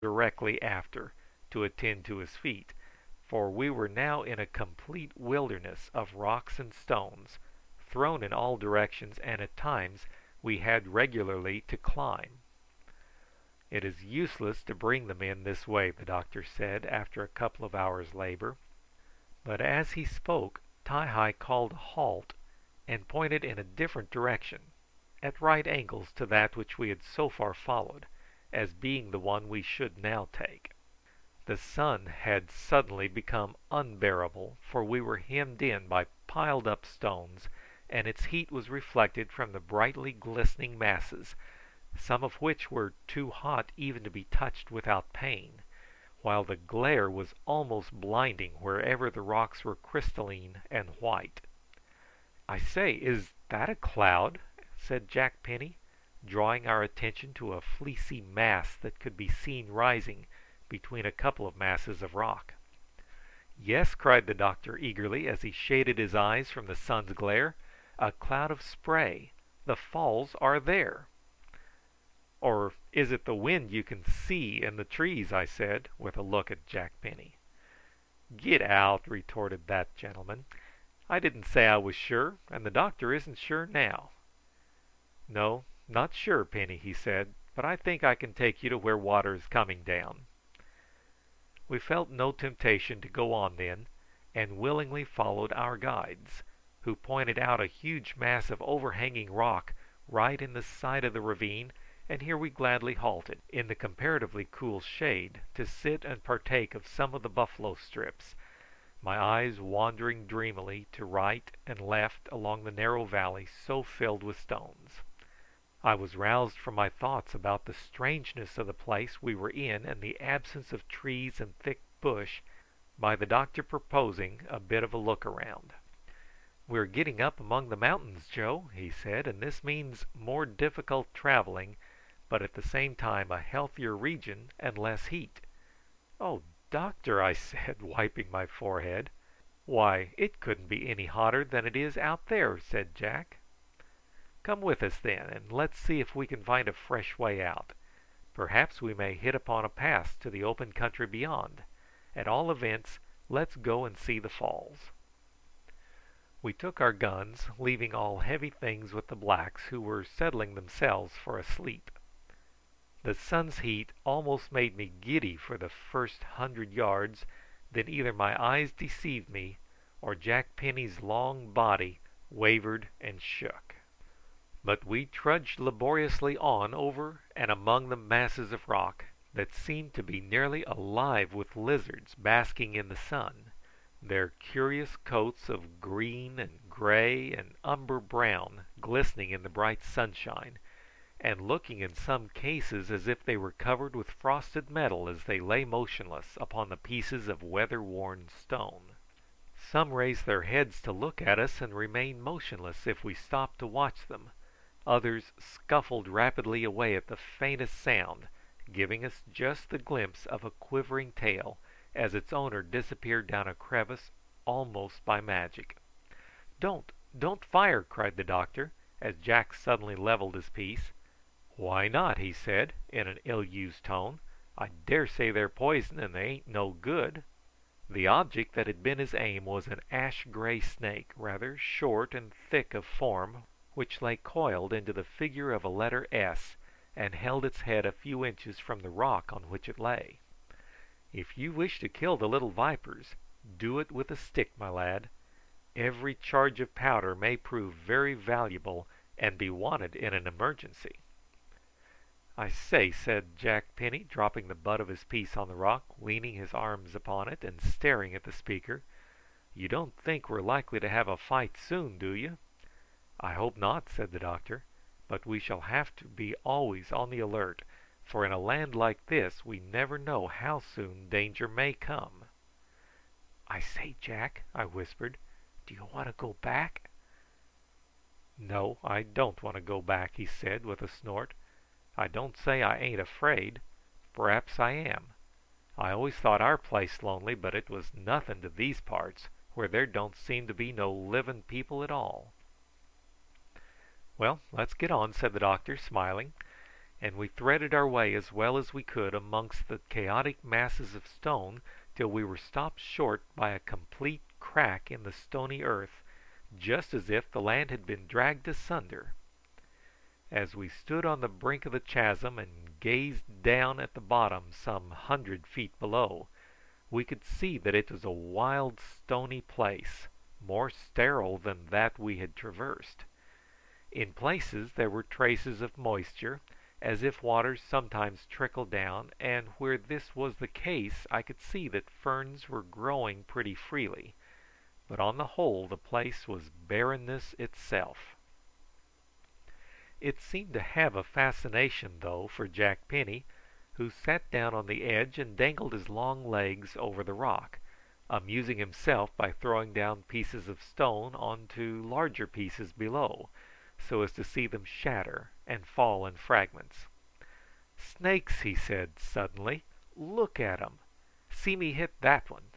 directly after to attend to his feet, for we were now in a complete wilderness of rocks and stones, thrown in all directions, and at times we had regularly to climb. "It is useless to bring them in this way," the doctor said after a couple of hours' labour; but as he spoke Ti-hi called a halt and pointed in a different direction, at right angles to that which we had so far followed, as being the one we should now take. The sun had suddenly become unbearable, for we were hemmed in by piled up stones, and its heat was reflected from the brightly glistening masses, some of which were too hot even to be touched without pain, while the glare was almost blinding wherever the rocks were crystalline and white. "I say, is that a cloud?" said Jack Penny, drawing our attention to a fleecy mass that could be seen rising between a couple of masses of rock. "Yes," cried the doctor eagerly, as he shaded his eyes from the sun's glare, "a cloud of spray. The falls are there." "Or is it the wind you can see in the trees?" I said, with a look at Jack Penny. "Get out!" retorted that gentleman. "I didn't say I was sure, and the doctor isn't sure now." "No, not sure, Penny," he said, "but I think I can take you to where water is coming down." We felt no temptation to go on then, and willingly followed our guides, who pointed out a huge mass of overhanging rock right in the side of the ravine, and here we gladly halted, in the comparatively cool shade, to sit and partake of some of the buffalo strips, my eyes wandering dreamily to right and left along the narrow valley so filled with stones. I was roused from my thoughts about the strangeness of the place we were in and the absence of trees and thick bush by the doctor proposing a bit of a look round. "We are getting up among the mountains, Joe," he said, "and this means more difficult travelling, but at the same time a healthier region and less heat." "Oh, doctor!" I said, wiping my forehead. "Why, it couldn't be any hotter than it is out there," said Jack. "Come with us then, and let's see if we can find a fresh way out. Perhaps we may hit upon a pass to the open country beyond. At all events, let's go and see the falls." We took our guns, leaving all heavy things with the blacks, who were settling themselves for a sleep. The sun's heat almost made me giddy for the first 100 yards, then either my eyes deceived me or Jack Penny's long body wavered and shook. But we trudged laboriously on over and among the masses of rock, that seemed to be nearly alive with lizards basking in the sun, their curious coats of green and grey and umber brown glistening in the bright sunshine, and looking in some cases as if they were covered with frosted metal as they lay motionless upon the pieces of weather-worn stone. Some raised their heads to look at us and remained motionless if we stopped to watch them. Others scuffled rapidly away at the faintest sound, giving us just the glimpse of a quivering tail as its owner disappeared down a crevice almost by magic. Don't fire!" cried the doctor, as Jack suddenly levelled his piece. "Why not?" he said in an ill-used tone. "I daresay they're poison, and they ain't no good." The object that had been his aim was an ash grey snake, rather short and thick of form, which lay coiled into the figure of a letter S, and held its head a few inches from the rock on which it lay. "If you wish to kill the little vipers, do it with a stick, my lad. Every charge of powder may prove very valuable and be wanted in an emergency." "I say," said Jack Penny, dropping the butt of his piece on the rock, leaning his arms upon it, and staring at the speaker, "you don't think we're likely to have a fight soon, do you?" "I hope not," said the doctor; "but we shall have to be always on the alert, for in a land like this we never know how soon danger may come." "I say, Jack," I whispered, "do you want to go back?" "No, I don't want to go back," he said with a snort. "I don't say I ain't afraid. P'r'aps I am. I always thought our place lonely, but it was nothing to these parts, where there don't seem to be no living people at all." "Well, let's get on," said the doctor, smiling. and we threaded our way as well as we could amongst the chaotic masses of stone till we were stopped short by a complete crack in the stony earth, just as if the land had been dragged asunder. As we stood on the brink of the chasm and gazed down at the bottom some 100 feet below, we could see that it was a wild stony place, more sterile than that we had traversed. In places there were traces of moisture, as if water sometimes trickled down, and where this was the case I could see that ferns were growing pretty freely, but on the whole the place was barrenness itself. It seemed to have a fascination, though, for Jack Penny, who sat down on the edge and dangled his long legs over the rock, amusing himself by throwing down pieces of stone on to larger pieces below, so as to see them shatter and fall in fragments. "Snakes!" he said suddenly. "Look at 'em! See me hit that one!"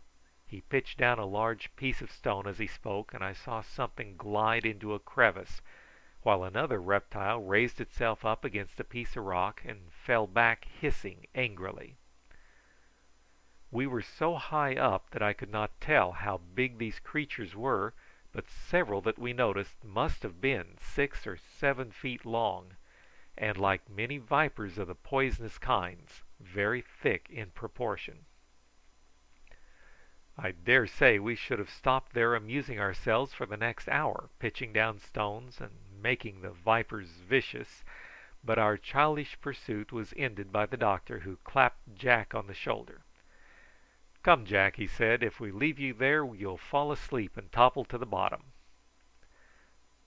He pitched down a large piece of stone as he spoke, and I saw something glide into a crevice, while another reptile raised itself up against a piece of rock and fell back hissing angrily. We were so high up that I could not tell how big these creatures were, but several that we noticed must have been 6 or 7 feet long, and, like many vipers of the poisonous kinds, very thick in proportion. I dare say we should have stopped there amusing ourselves for the next hour, pitching down stones and making the vipers vicious, but our childish pursuit was ended by the doctor, who clapped Jack on the shoulder. "Come, Jack," he said, "if we leave you there you'll fall asleep and topple to the bottom."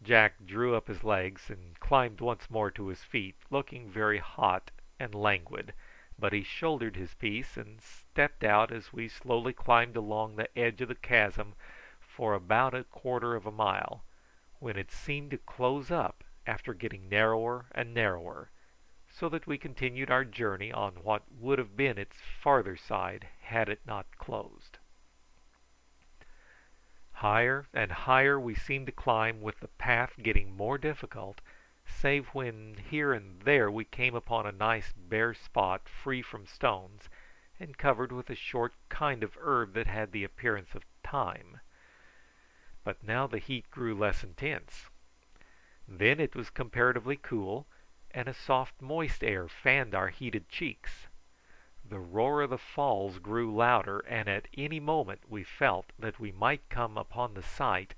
Jack drew up his legs and climbed once more to his feet, looking very hot and languid, but he shouldered his piece and stepped out as we slowly climbed along the edge of the chasm for about 1/4 of a mile, when it seemed to close up after getting narrower and narrower, so that we continued our journey on what would have been its farther side had it not closed. Higher and higher we seemed to climb, with the path getting more difficult, save when here and there we came upon a nice bare spot free from stones, and covered with a short kind of herb that had the appearance of thyme. But now the heat grew less intense. Then it was comparatively cool, and a soft moist air fanned our heated cheeks. The roar of the falls grew louder, and at any moment we felt that we might come upon the sight,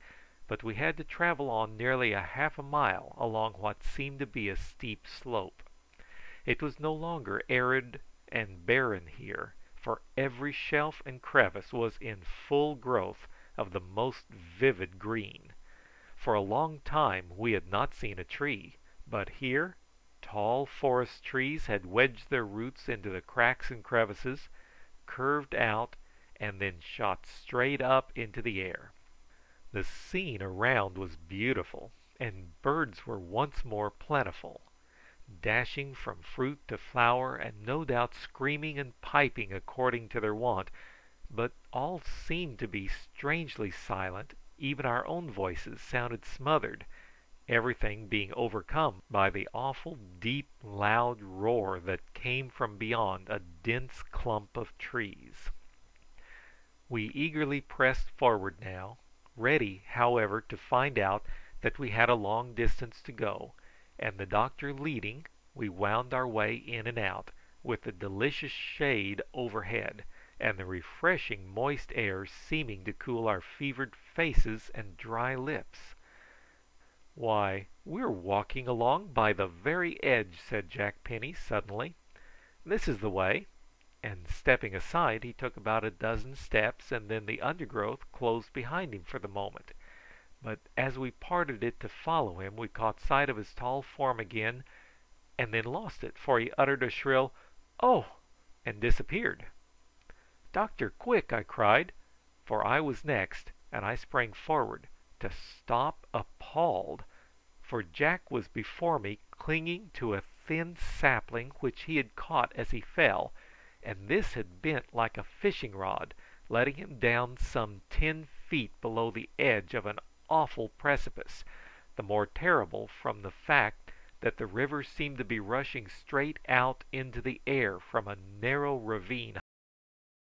but we had to travel on nearly 1/2 a mile along what seemed to be a steep slope. It was no longer arid and barren here, for every shelf and crevice was in full growth of the most vivid green. For a long time we had not seen a tree, but here tall forest trees had wedged their roots into the cracks and crevices, curved out, and then shot straight up into the air. The scene around was beautiful, and birds were once more plentiful, dashing from fruit to flower, and no doubt screaming and piping according to their wont, but all seemed to be strangely silent. Even our own voices sounded smothered, everything being overcome by the awful deep loud roar that came from beyond a dense clump of trees. We eagerly pressed forward now, ready, however, to find out that we had a long distance to go, and the doctor leading, we wound our way in and out, with the delicious shade overhead, and the refreshing moist air seeming to cool our fevered faces and dry lips. "Why, we're walking along by the very edge," said Jack Penny suddenly. "This is the way," and stepping aside he took about a dozen steps, and then the undergrowth closed behind him for the moment, but as we parted it to follow him we caught sight of his tall form again, and then lost it, for he uttered a shrill "Oh!" and disappeared. "Doctor, quick!" I cried, for I was next, and I sprang forward, to stop appalled, for Jack was before me clinging to a thin sapling which he had caught as he fell, and this had bent like a fishing rod, letting him down some 10 feet below the edge of an awful precipice, the more terrible from the fact that the river seemed to be rushing straight out into the air from a narrow ravine